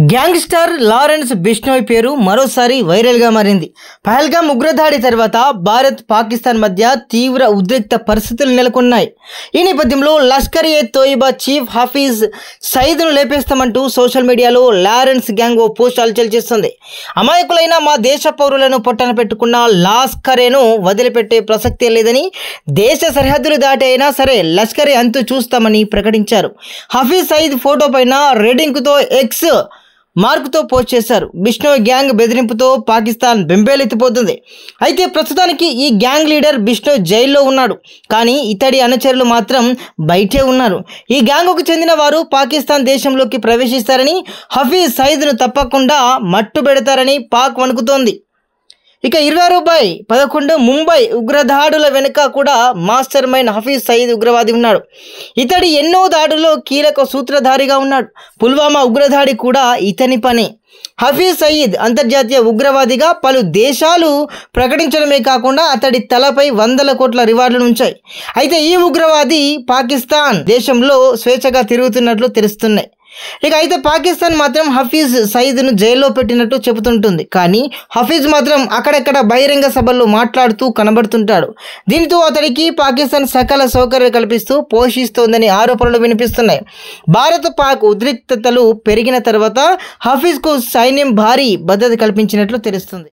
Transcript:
Gangster Lawrence Bishnoi పేరు మరోసారి వైరల్గా మారింది. పహల్గామ్ ఉగ్రదాడి తర్వాత భారత్ పాకిస్తాన్ మధ్య తీవ్ర ఉద్రిక్త పరిస్థితులు నెలకొన్నాయి. ఈ నేపథ్యంలో లష్కర్-ఎ-తోయిబా చీఫ్ హఫీజ్ సయీద్ను లేపేస్తామంటూ సోషల్ మీడియాలో లారెన్స్ గ్యాంగ్ ఓ పోస్ట్ హల్చల్ చేస్తుంది. అమాయకులైన మా దేశ పౌరులను పొట్టన పెట్టుకున్న లష్కర్-ఎను వదిలిపెట్టే ప్రసక్తే లేదని, దేశ సరిహద్దులు దాటి అయినా సరే లష్కర్-ఎ అంతు చూస్తామని ప్రకటించారు. హఫీజ్ సయీద్ ఫోటో పైన రెడ్ ఇంక్తో ఎక్స్ మార్కుతో పోస్ట్ చేశారు. బిష్నోయ్ గ్యాంగ్ బెదిరింపుతో పాకిస్తాన్ బెంబేలెత్తిపోతుంది. అయితే ప్రస్తుతానికి ఈ గ్యాంగ్ లీడర్ బిష్నోయ్ జైల్లో ఉన్నాడు. కానీ ఇతడి అనుచరులు మాత్రం బయటే ఉన్నారు. ఈ గ్యాంగ్కు చెందిన వారు పాకిస్తాన్ దేశంలోకి ప్రవేశిస్తారని, హఫీజ్ సయీద్ను తప్పకుండా మట్టుబెడతారని పాక్ వణుకుతోంది. ఇక 26/11 ముంబై ఉగ్రదాడుల వెనుక కూడా మాస్టర్ మైండ్ హఫీజ్ సయీద్ ఉగ్రవాది ఉన్నాడు. ఇతడి ఎన్నో దాడుల్లో కీలక సూత్రధారిగా ఉన్నాడు. పుల్వామా ఉగ్రదాడి కూడా ఇతని పనే. హఫీజ్ సయీద్ అంతర్జాతీయ ఉగ్రవాదిగా పలు దేశాలు ప్రకటించడమే కాకుండా అతడి తలపై 100 కోట్ల రివార్డులు ఉంచాయి. అయితే ఈ ఉగ్రవాది పాకిస్తాన్ దేశంలో స్వేచ్ఛగా తిరుగుతున్నట్లు తెలుస్తున్నాయి. అయితే పాకిస్తాన్ మాత్రం హఫీజ్ సయీద్ను జైల్లో పెట్టినట్టు చెబుతుంటుంది. కానీ హఫీజ్ మాత్రం అక్కడక్కడ బహిరంగ సభల్లో మాట్లాడుతూ కనబడుతుంటాడు. దీంతో అతడికి పాకిస్తాన్ సకల సౌకర్యాలు కల్పిస్తూ పోషిస్తోందని ఆరోపణలు వినిపిస్తున్నాయి. భారత్ పాక్ ఉద్రిక్తతలు పెరిగిన తర్వాత హఫీజ్కు సైన్యం భారీ భద్రత కల్పించినట్లు తెలుస్తుంది.